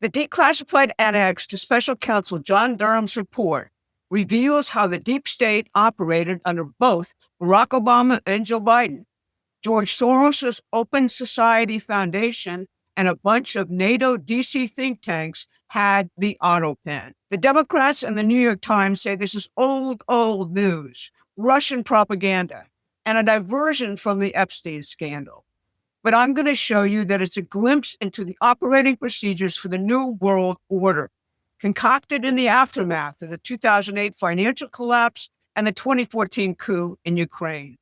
The declassified annex to Special Counsel John Durham's report reveals how the deep state operated under both Barack Obama and Joe Biden. George Soros' Open Society Foundation and a bunch of NATO DC think tanks had the auto pen. The Democrats and the New York Times say this is old news, Russian propaganda, and a diversion from the Epstein scandal. But I'm going to show you that it's a glimpse into the operating procedures for the New World Order, concocted in the aftermath of the 2008 financial collapse and the 2014 coup in Ukraine.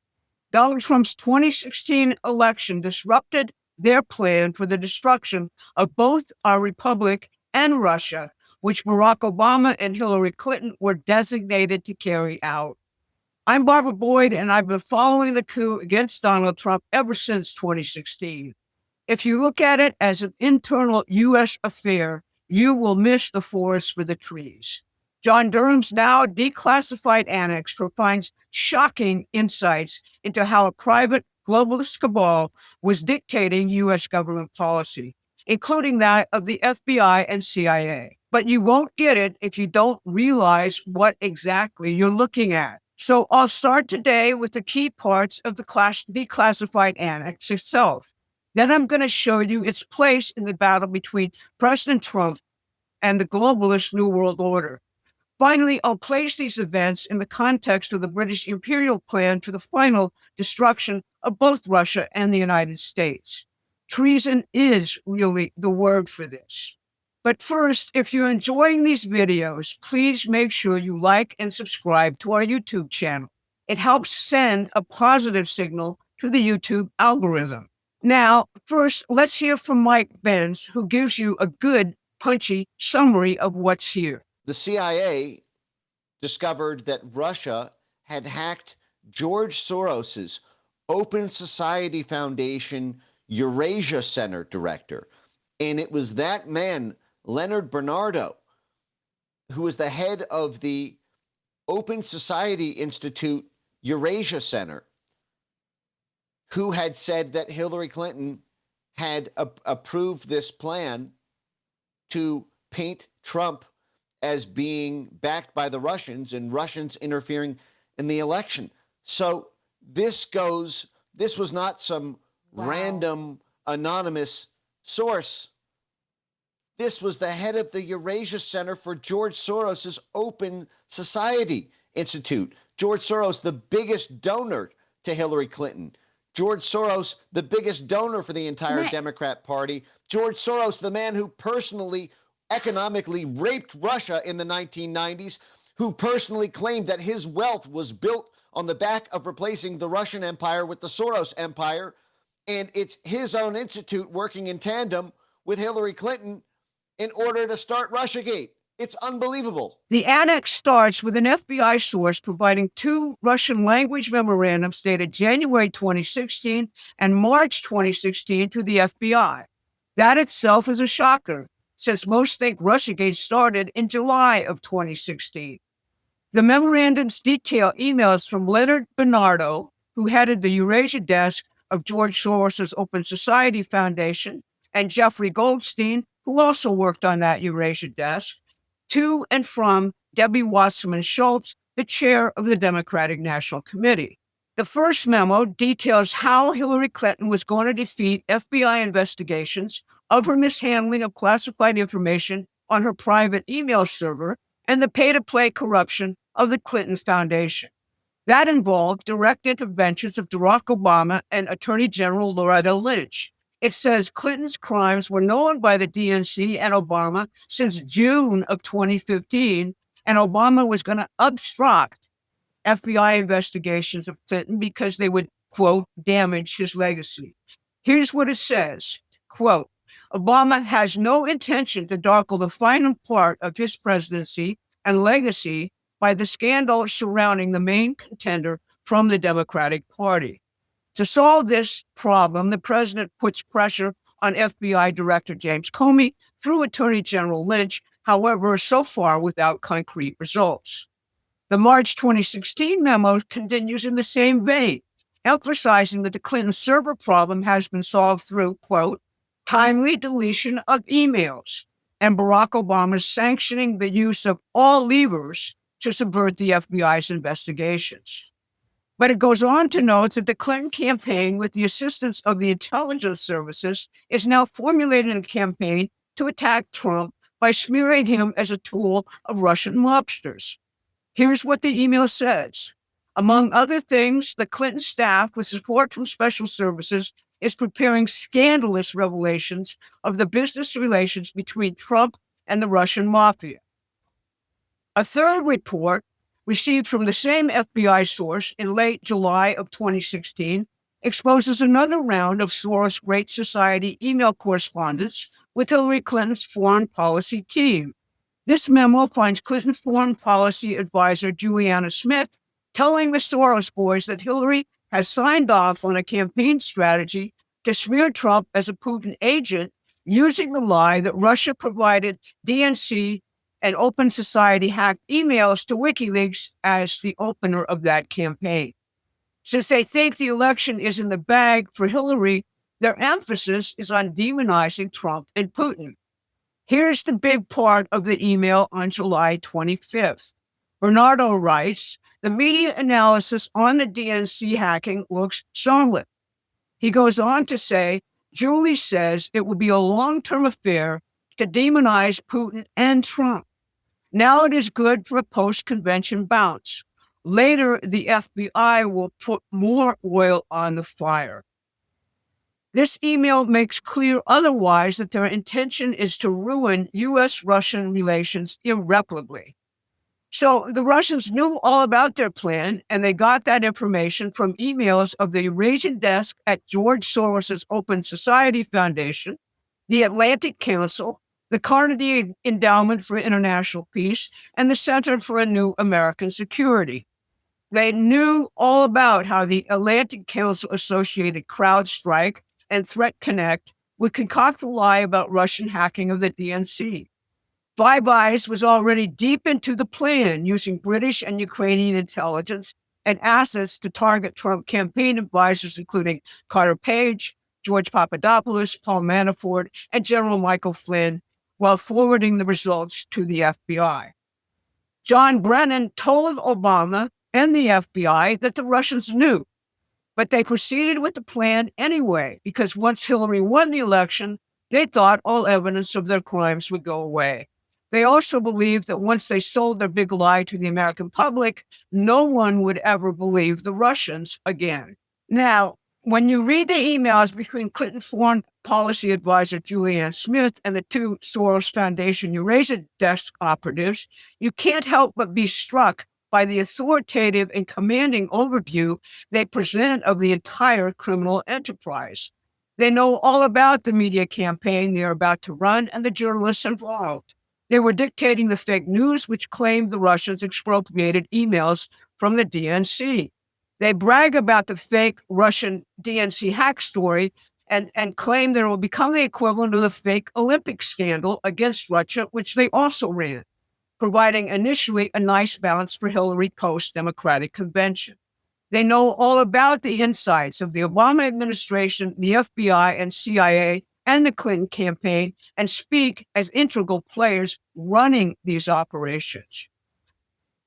Donald Trump's 2016 election disrupted their plan for the destruction of both our republic and Russia, which Barack Obama and Hillary Clinton were designated to carry out. I'm Barbara Boyd, and I've been following the coup against Donald Trump ever since 2016. If you look at it as an internal U.S. affair, you will miss the forest for the trees. John Durham's now declassified annex provides shocking insights into how a private globalist cabal was dictating U.S. government policy, including that of the FBI and CIA. But you won't get it if you don't realize what exactly you're looking at. So I'll start today with the key parts of the declassified annex itself. Then I'm going to show you its place in the battle between President Trump and the globalist New World Order. Finally, I'll place these events in the context of the British imperial plan for the final destruction of both Russia and the United States. Treason is really the word for this. But first, if you're enjoying these videos, please make sure you like and subscribe to our YouTube channel. It helps send a positive signal to the YouTube algorithm. Now, first, let's hear from Mike Benz, who gives you a good, punchy summary of what's here. The CIA discovered that Russia had hacked George Soros's Open Society Foundation Eurasia Center director. And it was that man, Leonard Bernardo, who was the head of the Open Society Institute Eurasia Center, who had said that Hillary Clinton had approved this plan to paint Trump as being backed by the Russians and Russians interfering in the election. So this was not some random anonymous source. This was the head of the Eurasia Center for George Soros's Open Society Institute. George Soros, the biggest donor to Hillary Clinton. George Soros, the biggest donor for the entire Democrat Party. George Soros, the man who personally economically raped Russia in the 1990s, who personally claimed that his wealth was built on the back of replacing the Russian Empire with the Soros Empire. And it's his own institute working in tandem with Hillary Clinton in order to start Russiagate. It's unbelievable. The annex starts with an FBI source providing two Russian language memorandums dated January 2016 and March 2016 to the FBI. That itself is a shocker, since most think Russiagate started in July of 2016. The memorandums detail emails from Leonard Bernardo, who headed the Eurasia desk of George Soros's Open Society Foundation, and Jeffrey Goldstein, who also worked on that Eurasia desk, to and from Debbie Wasserman Schultz, the chair of the Democratic National Committee. The first memo details how Hillary Clinton was going to defeat FBI investigations of her mishandling of classified information on her private email server and the pay-to-play corruption of the Clinton Foundation. That involved direct interventions of Barack Obama and Attorney General Loretta Lynch. It says Clinton's crimes were known by the DNC and Obama since June of 2015, and Obama was going to obstruct FBI investigations of Clinton because they would, quote, damage his legacy. Here's what it says, quote, Obama has no intention to darken the final part of his presidency and legacy by the scandal surrounding the main contender from the Democratic Party. To solve this problem, the president puts pressure on FBI Director James Comey through Attorney General Lynch, however, so far without concrete results. The March 2016 memo continues in the same vein, emphasizing that the Clinton server problem has been solved through, quote, timely deletion of emails. and Barack Obama sanctioning the use of all levers to subvert the FBI's investigations. But it goes on to note that the Clinton campaign, with the assistance of the intelligence services, is now formulating a campaign to attack Trump by smearing him as a tool of Russian mobsters. Here's what the email says. Among other things, the Clinton staff, with support from special services, is preparing scandalous revelations of the business relations between Trump and the Russian mafia. A third report, received from the same FBI source in late July of 2016, exposes another round of Soros' Great Society email correspondence with Hillary Clinton's foreign policy team. This memo finds Clinton's foreign policy advisor, Juliana Smith, telling the Soros boys that Hillary has signed off on a campaign strategy to smear Trump as a Putin agent, using the lie that Russia provided DNC and Open Society hacked emails to WikiLeaks as the opener of that campaign. Since they think the election is in the bag for Hillary, their emphasis is on demonizing Trump and Putin. Here's the big part of the email on July 25th. Bernardo writes, the media analysis on the DNC hacking looks solid. He goes on to say, Julie says it will be a long-term affair to demonize Putin and Trump. Now it is good for a post-convention bounce. Later, the FBI will put more oil on the fire. This email makes clear otherwise that their intention is to ruin U.S.-Russian relations irreparably. So the Russians knew all about their plan, and they got that information from emails of the Eurasian desk at George Soros' Open Society Foundation, the Atlantic Council, the Carnegie Endowment for International Peace, and the Center for a New American Security. They knew all about how the Atlantic Council associated CrowdStrike and Threat Connect would concoct a lie about Russian hacking of the DNC. Five Eyes was already deep into the plan, using British and Ukrainian intelligence and assets to target Trump campaign advisors, including Carter Page, George Papadopoulos, Paul Manafort, and General Michael Flynn, while forwarding the results to the FBI. John Brennan told Obama and the FBI that the Russians knew, but they proceeded with the plan anyway, because once Hillary won the election, they thought all evidence of their crimes would go away. They also believed that once they sold their big lie to the American public, no one would ever believe the Russians again. Now, when you read the emails between Clinton foreign policy advisor Julianne Smith and the two Soros Foundation Eurasia desk operatives, you can't help but be struck by the authoritative and commanding overview they present of the entire criminal enterprise. They know all about the media campaign they are about to run and the journalists involved. They were dictating the fake news which claimed the Russians expropriated emails from the DNC. They brag about the fake Russian DNC hack story and claim that it will become the equivalent of the fake Olympic scandal against Russia, which they also ran, providing initially a nice balance for Hillary post-Democratic convention. They know all about the insights of the Obama administration, the FBI and CIA, and the Clinton campaign, and speak as integral players running these operations.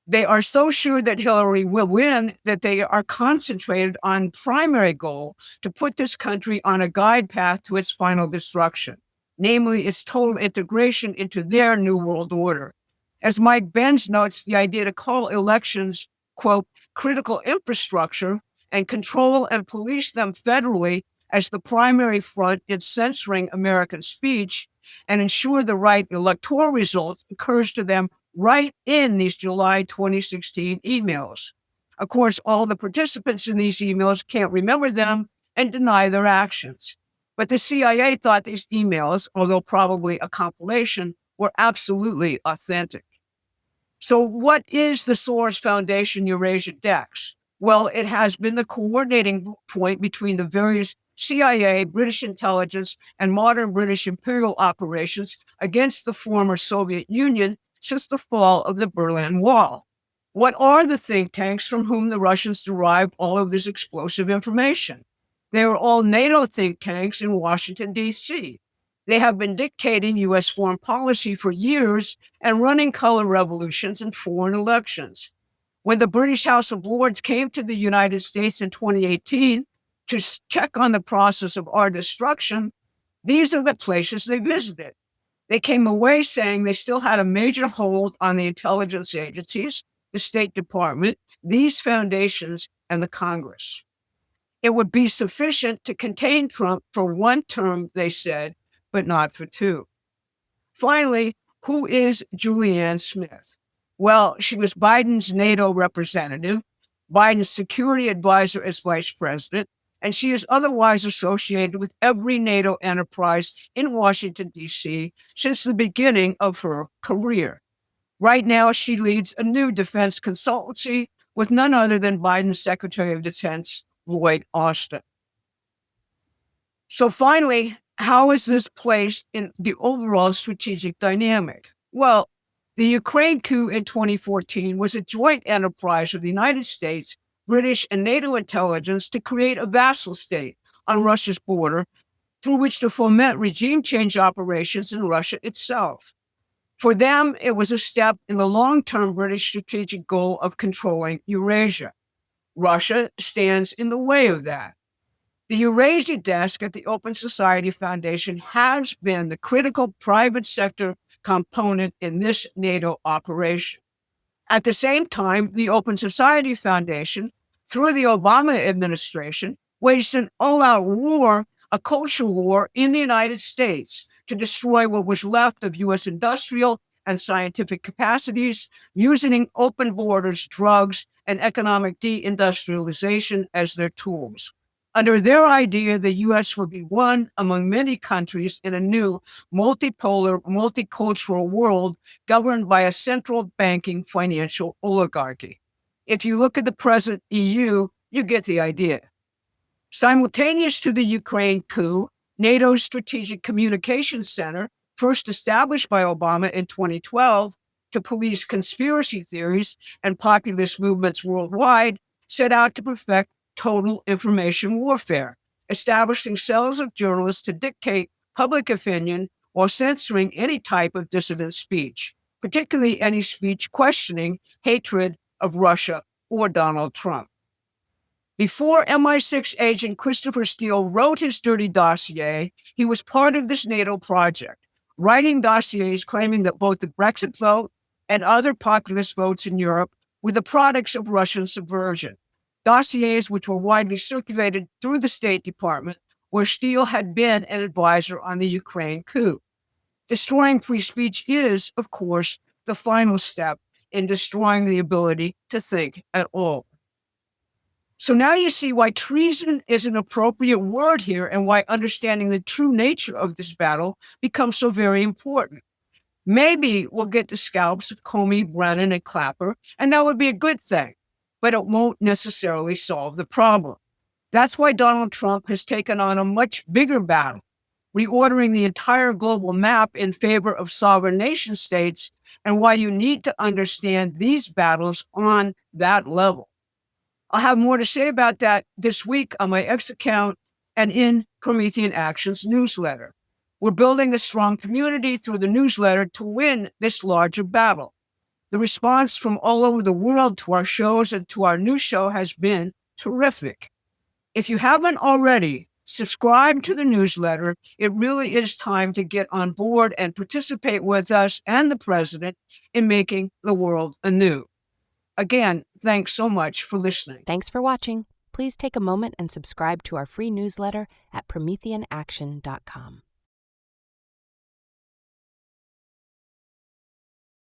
They are so sure that Hillary will win that they are concentrated on primary goal to put this country on a guide path to its final destruction, namely its total integration into their new world order. As Mike Benz notes, the idea to call elections, quote, critical infrastructure and control and police them federally as the primary front in censoring American speech and ensure the right electoral results occurs to them right in these July 2016 emails. Of course, all the participants in these emails can't remember them and deny their actions. But the CIA thought these emails, although probably a compilation, were absolutely authentic. So what is the Soros Foundation Eurasia Dex? Well, it has been the coordinating point between the various CIA, British intelligence, and modern British imperial operations against the former Soviet Union since the fall of the Berlin Wall. What are the think tanks from whom the Russians derived all of this explosive information? They are all NATO think tanks in Washington, D.C. They have been dictating U.S. foreign policy for years and running color revolutions in foreign elections. When the British House of Lords came to the United States in 2018 to check on the process of our destruction, these are the places they visited. They came away saying they still had a major hold on the intelligence agencies, the State Department, these foundations, and the Congress. It would be sufficient to contain Trump for one term, they said, but not for two. Finally, who is Julianne Smith? Well, she was Biden's NATO representative, Biden's security advisor as vice president, and she is otherwise associated with every NATO enterprise in Washington, D.C. since the beginning of her career. Right now, she leads a new defense consultancy with none other than Biden's Secretary of Defense, Lloyd Austin. So finally, how is this placed in the overall strategic dynamic? Well, the Ukraine coup in 2014 was a joint enterprise of the United States, British, and NATO intelligence to create a vassal state on Russia's border through which to foment regime change operations in Russia itself. For them, it was a step in the long-term British strategic goal of controlling Eurasia. Russia stands in the way of that. The Eurasia desk at the Open Society Foundation has been the critical private sector component in this NATO operation. At the same time, the Open Society Foundation, through the Obama administration, waged an all-out war, a cultural war in the United States to destroy what was left of U.S. industrial and scientific capacities, using open borders, drugs, and economic deindustrialization as their tools. Under their idea, the U.S. would be one among many countries in a new multipolar, multicultural world governed by a central banking financial oligarchy. If you look at the present EU, you get the idea. Simultaneous to the Ukraine coup, NATO's Strategic Communications Center, first established by Obama in 2012 to police conspiracy theories and populist movements worldwide, set out to perfect total information warfare, establishing cells of journalists to dictate public opinion while censoring any type of dissident speech, particularly any speech questioning hatred of Russia or Donald Trump. Before MI6 agent Christopher Steele wrote his dirty dossier, he was part of this NATO project, writing dossiers claiming that both the Brexit vote and other populist votes in Europe were the products of Russian subversion. Dossiers which were widely circulated through the State Department, where Steele had been an advisor on the Ukraine coup. Destroying free speech is, of course, the final step in destroying the ability to think at all. So now you see why treason is an appropriate word here and why understanding the true nature of this battle becomes so very important. Maybe we'll get the scalps of Comey, Brennan, and Clapper, and that would be a good thing, but it won't necessarily solve the problem. That's why Donald Trump has taken on a much bigger battle, reordering the entire global map in favor of sovereign nation states, and why you need to understand these battles on that level. I'll have more to say about that this week on my X account and in Promethean Actions newsletter. We're building a strong community through the newsletter to win this larger battle. The response from all over the world to our shows and to our new show has been terrific. If you haven't already, subscribe to the newsletter. It really is time to get on board and participate with us and the president in making the world anew. Again, thanks so much for listening. Thanks for watching. Please take a moment and subscribe to our free newsletter at PrometheanAction.com.